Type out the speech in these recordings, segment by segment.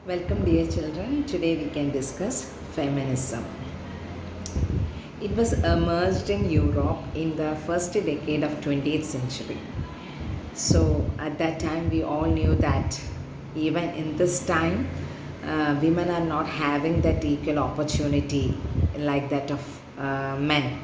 Welcome, dear children. Today we can discuss feminism. It was emerged in Europe in the first decade of 20th century. So at that time, we all knew that even in this time, women are not having that equal opportunity like that of men.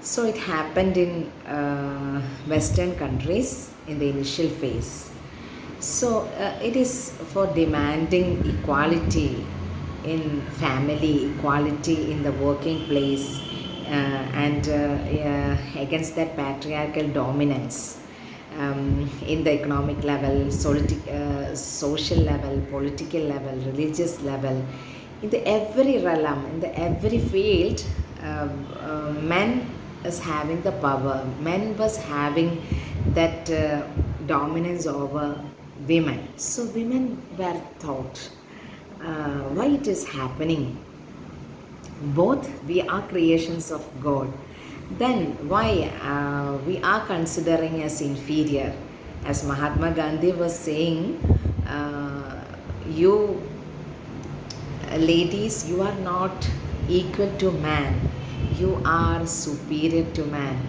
So it happened in Western countries in the initial phase. So it is for demanding equality in family, equality in the working place, and against that patriarchal dominance in the economic level, social level, political level, religious level, in the every realm, in the every field, men is having the power. Men was having that dominance over women. So women were taught why it is happening. Both we are creations of God. Then why we are considering as inferior? As Mahatma Gandhi was saying, you ladies, you are not equal to man. You are superior to man.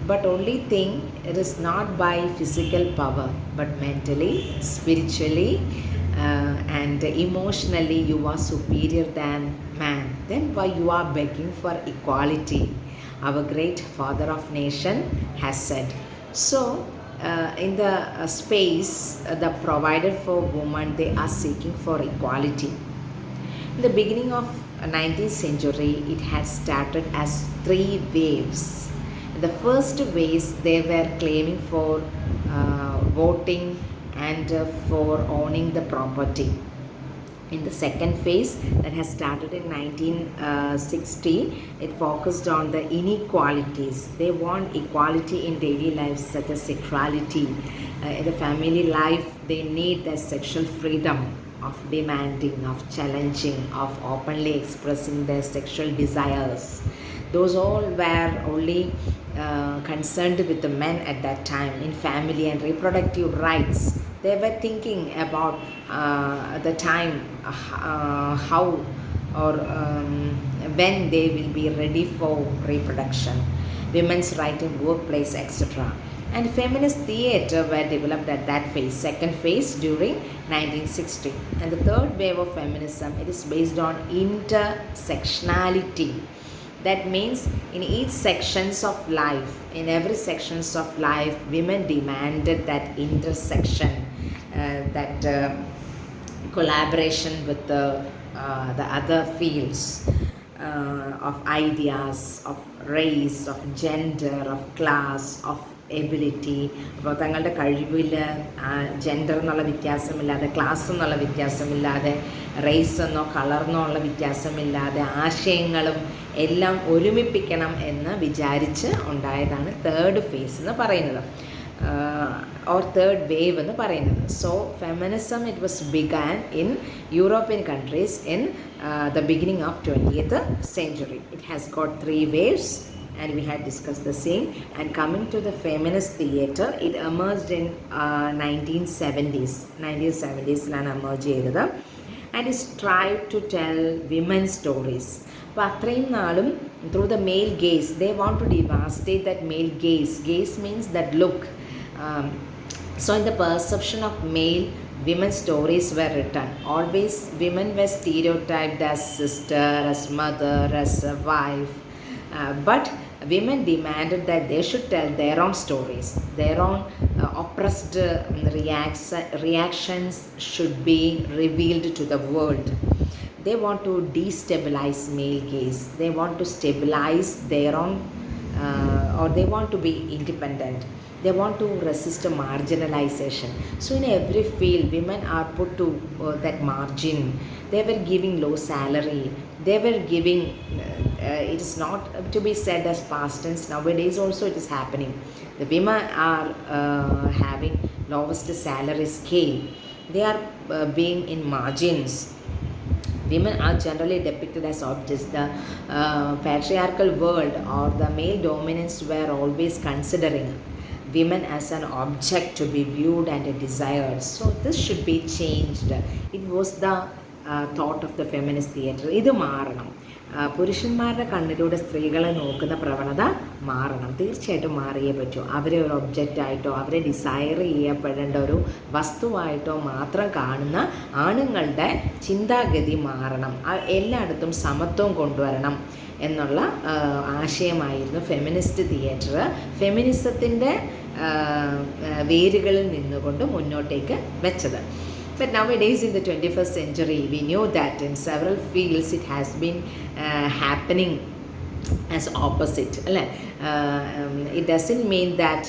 But only thing, it is not by physical power, but mentally, spiritually, and emotionally, you are superior than man. Then why you are begging for equality? Our great father of nation has said. So, in the space the provided for women, they are seeking for equality. In the beginning of 19th century, it had started as three waves. The first waves, they were claiming for voting and for owning the property. In the second phase that has started in 1960, it focused on the inequalities. They want equality in daily life, such as sexuality. In the family life, they need the sexual freedom of demanding, of challenging, of openly expressing their sexual desires. Those all were only concerned with the men at that time in family and reproductive rights. They were thinking about the time how or when they will be ready for reproduction, women's right in workplace, etc. And feminist theatre were developed at that phase, second phase during 1960. And the third wave of feminism, it is based on intersectionality. That means in each sections of life, in every sections of life, women demanded that intersection, that collaboration with the other fields of ideas, of race, of gender, of class, of ability. അപ്പോൾ തങ്ങളുടെ കഴിവിൽ gender എന്നുള്ള വ്യത്യാസമില്ലാതെ, class എന്നുള്ള വ്യത്യാസമില്ലാതെ, raise എന്നോ കളർന്നോ ഉള്ള വ്യത്യാസമില്ലാതെ ആശയങ്ങളും എല്ലാം ഒരുമിപ്പിക്കണം എന്ന് വിചാരിച്ച് ഉണ്ടായതാണ് തേർഡ് ഫേസ് എന്ന് പറയുന്നത്, or third wave എന്ന് പറയുന്നത്. So feminism, it was began in European countries in the beginning of 20th century. It has got three waves and we had discussed the same. And coming to the feminist theatre, it emerged in 1970s ലാണ് emerge ചെയ്തത്. And it tried to tell women's stories. അപ്പോൾ അത്രയും നാളും through the male gaze, they want to devastate that male gaze. Gaze means that look. So in the perception of male, women's stories were written. Always women were stereotyped as sister, as mother, as a wife. But women demanded that they should tell their own stories. Their own oppressed reactions should be revealed to the world. They want to destabilize male gaze. They want to stabilize their own, or they want to be independent. They want to resist a marginalization. So in every field, women are put to that margin. They were giving low salary. They were giving, it is not to be said as past tense. Nowadays also it is happening. The women are having lowest salary scale. They are being in margins. Women are generally depicted as objects. The patriarchal world or the male dominance were always considering women as an object to be viewed and desired. So this should be changed. It was the thought of the feminist theatre. ഇത് മാറണം. പുരുഷന്മാരുടെ കണ്ണിലൂടെ സ്ത്രീകളെ നോക്കുന്ന പ്രവണത മാറണം. തീർച്ചയായിട്ടും മാറിയേ പറ്റൂ. അവരെ ഒരു ഒബ്ജക്റ്റായിട്ടോ അവരെ ഡിസയർ ചെയ്യപ്പെടേണ്ട ഒരു വസ്തുവായിട്ടോ മാത്രം കാണുന്ന ആണുങ്ങളുടെ ചിന്താഗതി മാറണം. എല്ലായിടത്തും സമത്വം കൊണ്ടുവരണം എന്നുള്ള ആശയമായിരുന്നു ഫെമിനിസ്റ്റ് തിയേറ്റർ ഫെമിനിസത്തിൻ്റെ വേരുകളിൽ നിന്നുകൊണ്ട് മുന്നോട്ടേക്ക് വെച്ചത്. But nowadays in the 21st century, we know that in several fields it has been happening as opposite. It doesn't mean that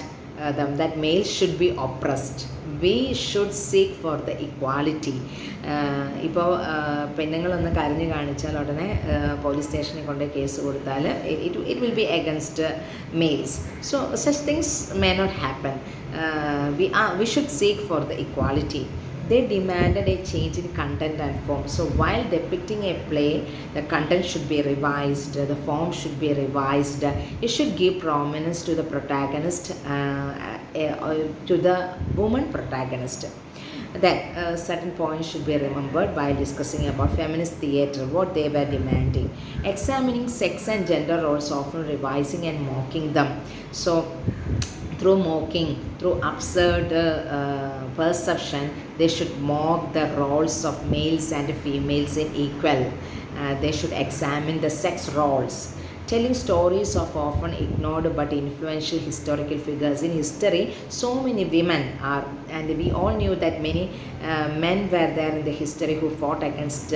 that males should be oppressed. We should seek for the equality. ഇപ്പോൾ പെണ്ണുങ്ങളൊന്ന് കരഞ്ഞു കാണിച്ചാൽ ഉടനെ police സ്റ്റേഷനിൽ കൊണ്ട് case കൊടുത്താൽ it will be against males. So such things may not happen. We should seek for the equality. They demanded a change in content and form. So while depicting a play, the content should be revised, the form should be revised. It should give prominence to the protagonist, to the woman protagonist. Then certain points should be remembered while discussing about feminist theatre, what they were demanding. Examining sex and gender roles, often revising and mocking them. So through mocking, through absurd perception, they should mock the roles of males and females in equal. They should examine the sex roles, telling stories of often ignored but influential historical figures. In history, so many women are, and we all knew that many men were there in the history who fought against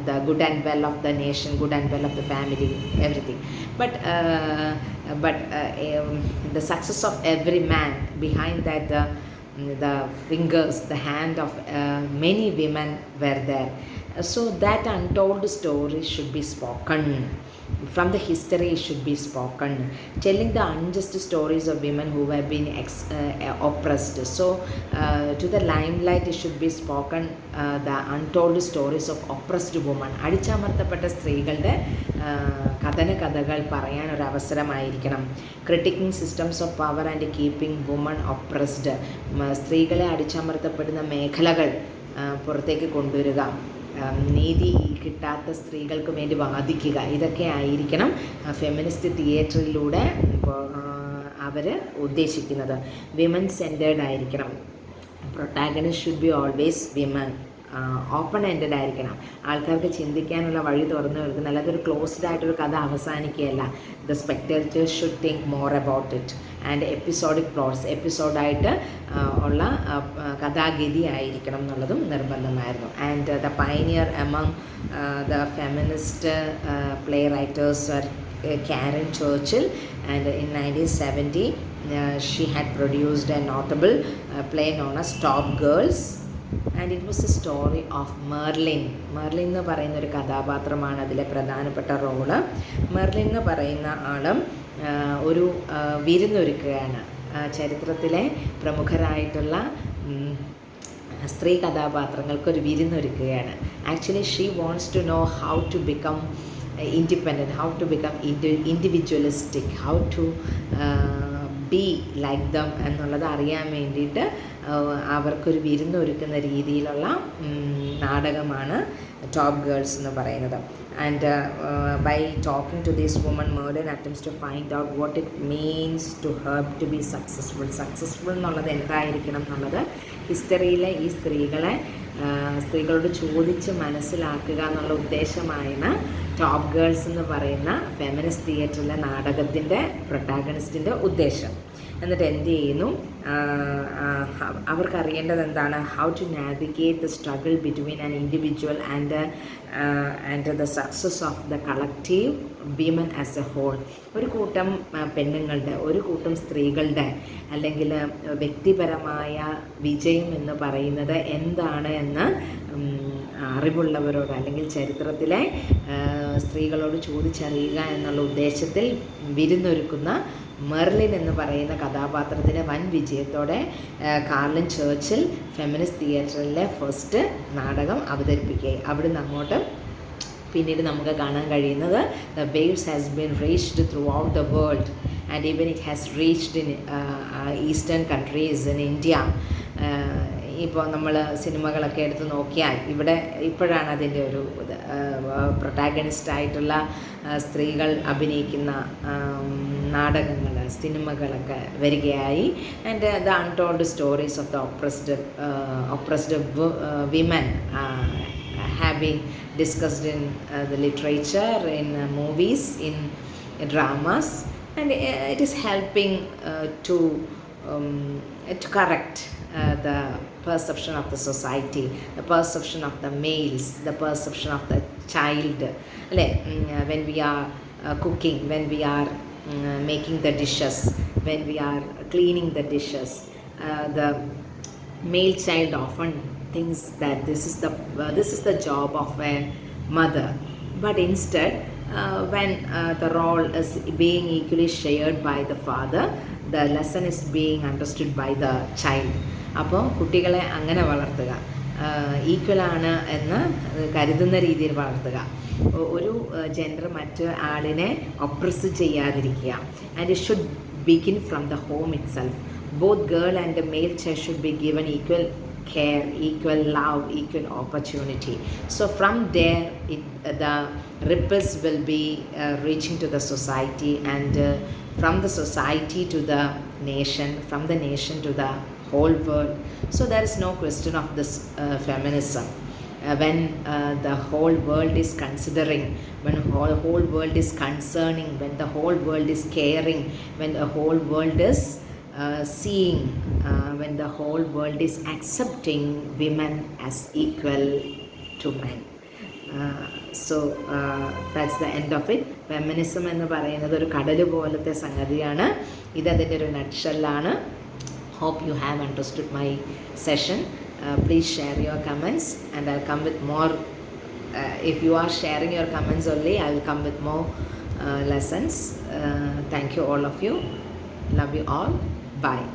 the good and well of the nation, good and well of the family, everything. But the success of every man, behind that the fingers, the hand of many women were there. So that untold story should be spoken. From the history it should be spoken, telling the unjust stories of women who have been oppressed. So to the limelight it should be spoken, the untold stories of oppressed women. അടിച്ചമർത്തപ്പെട്ട സ്ത്രീകളുടെ കഥകൾ പറയാൻ ഒരു അവസരമായിരിക്കണം. Critiquing systems of power and keeping woman oppressed. സ്ത്രീകളെ അടിച്ചമർത്തപ്പെടുന്ന മേഖലകൾ പുറത്തേക്ക് കൊണ്ടുവരിക, നീതി കിട്ടാത്ത സ്ത്രീകൾക്ക് വേണ്ടി വാദിക്കുക. ഇതൊക്കെ ആയിരിക്കണം ഫെമിനിസ്റ്റ് തിയേറ്ററിലൂടെ അവർ ഉദ്ദേശിക്കുന്നത്. വിമൻ സെൻറ്റേർഡ് ആയിരിക്കണം. Protagonist should be always women. Open ended ആയിരിക്കണം. ആൾക്കാർക്ക് ചിന്തിക്കാനുള്ള വഴി തുറന്നു കൊടുക്കുന്ന, അല്ലാതെ ഒരു ക്ലോസ്ഡ് ആയിട്ടൊരു കഥ അവസാനിക്കുകയല്ല. The spectators should think more about it. And episodic plots, എപ്പിസോഡായിട്ട് ഉള്ള കഥാഗതി ആയിരിക്കണം എന്നുള്ളതും നിർബന്ധമായിരുന്നു. And the pioneer among the feminist play writers are Karen Churchill, and in 1970 she had produced a notable play known as Top Girls, and it was a story of Merlin. Merlin എന്ന് പറയുന്ന ഒരു കഥാപാത്രമാണ് അതിലെ പ്രധാനപ്പെട്ട role. Merlin എന്ന് പറയുന്ന ആളും ഒരു വിരുന്നൊരുക്കുകയാണ്. ചരിത്രത്തിലെ പ്രമുഖരായിട്ടുള്ള സ്ത്രീ കഥാപാത്രങ്ങൾക്കൊരു വിരുന്നൊരുക്കുകയാണ്. Actually she wants to know how to become independent, how to become individualistic, how to be like them എന്നുള്ളത് അറിയാൻ വേണ്ടിയിട്ട് അവർക്കൊരു വിരുന്നൊരുക്കുന്ന രീതിയിലുള്ള നാടകമാണ് ടോപ്പ് ഗേൾസ് എന്ന് പറയുന്നത്. And by talking to this woman, Marlene attempts to find out what it means to her to be successful എന്നുള്ളത് എന്തായിരിക്കണം എന്നുള്ളത് ഹിസ്റ്ററിയിലെ ഈ സ്ത്രീകളോട് ചോദിച്ച് മനസ്സിലാക്കുക എന്നുള്ള ഉദ്ദേശമായാണ് ടോപ്പ് ഗേൾസ് എന്ന് പറയുന്ന ഫെമിനിസ്റ്റ് തിയേറ്ററിലെ നാടകത്തിൻ്റെ പ്രൊട്ടാഗണിസ്റ്റിൻ്റെ ഉദ്ദേശം. എന്നിട്ട് എന്ത് ചെയ്യുന്നു, അവർക്കറിയേണ്ടത് എന്താണ്? How to navigate the struggle between an individual and the success of the collective women as a whole. ഒരു കൂട്ടം പെണ്ണുങ്ങളുടെ, ഒരു കൂട്ടം സ്ത്രീകളുടെ അല്ലെങ്കിൽ വ്യക്തിപരമായ വിജയം എന്ന് പറയുന്നത് എന്താണ് എന്ന് അറിവുള്ളവരോട് അല്ലെങ്കിൽ ചരിത്രത്തിലെ സ്ത്രീകളോട് ചോദിച്ചറിയുക എന്നുള്ള ഉദ്ദേശത്തിൽ വിരുന്നൊരുക്കുന്ന മെർലിൻ എന്ന് പറയുന്ന കഥാപാത്രത്തിന് വൻ വിജയത്തോടെ കാർലിൻ ചേർച്ചിൽ ഫെമിനിസ്റ്റ് തിയേറ്ററിലെ ഫസ്റ്റ് നാടകം അവതരിപ്പിക്കുകയും അവിടുന്ന് അങ്ങോട്ട് പിന്നീട് നമുക്ക് കാണാൻ കഴിയുന്നത് the waves has been reached throughout the world and even it has reached in eastern countries in India. ഇപ്പോൾ നമ്മൾ സിനിമകളൊക്കെ എടുത്ത് നോക്കിയാൽ ഇവിടെ ഇപ്പോഴാണ് അതിൻ്റെ ഒരു പ്രൊട്ടാഗണിസ്റ്റായിട്ടുള്ള സ്ത്രീകൾ അഭിനയിക്കുന്ന നാടകങ്ങൾ സിനിമകളൊക്കെ വരികയായി. And the untold stories of the oppressed women have been discussed in the literature, in movies, in dramas, and it is helping to correct the perception of the society, the perception of the males, the perception of the child. When we are cooking, when we are making the dishes, when we are cleaning the dishes, the male child often thinks that this is the job of a mother, but instead when the role is being equally shared by the father, the lesson is being understood by the child. അപ്പോൾ കുട്ടികളെ അങ്ങനെ വളർത്തുക, ഈക്വലാണ് എന്ന് കരുതുന്ന രീതിയിൽ വളർത്തുക, ഒരു gender മറ്റ് ആളിനെ ഒപ്രസ് ചെയ്യാതിരിക്കുക. And it should begin from the home itself. Both girl and male child should be given equal care, equal love, equal opportunity. So from there the ripples will be reaching to the society, and from the society to the nation, from the nation to the whole world. So there is no question of this feminism. When the whole world is considering, when whole world is concerning, when the whole world is caring, when the whole world is seeing, when the whole world is accepting women as equal to men. So that's the end of it. Feminism എന്ന് പറയുന്നത് ഒരു കടൽ പോലത്തെ സംഗതിയാണ്. ഇതതിൻ്റെ ഒരു നട്ട്ഷെല്ലാണ്. Hope you have understood my session. Please share your comments and I'll come with more. If you are sharing your comments only, I will come with more lessons. Thank you all of you. Love you all. Bye.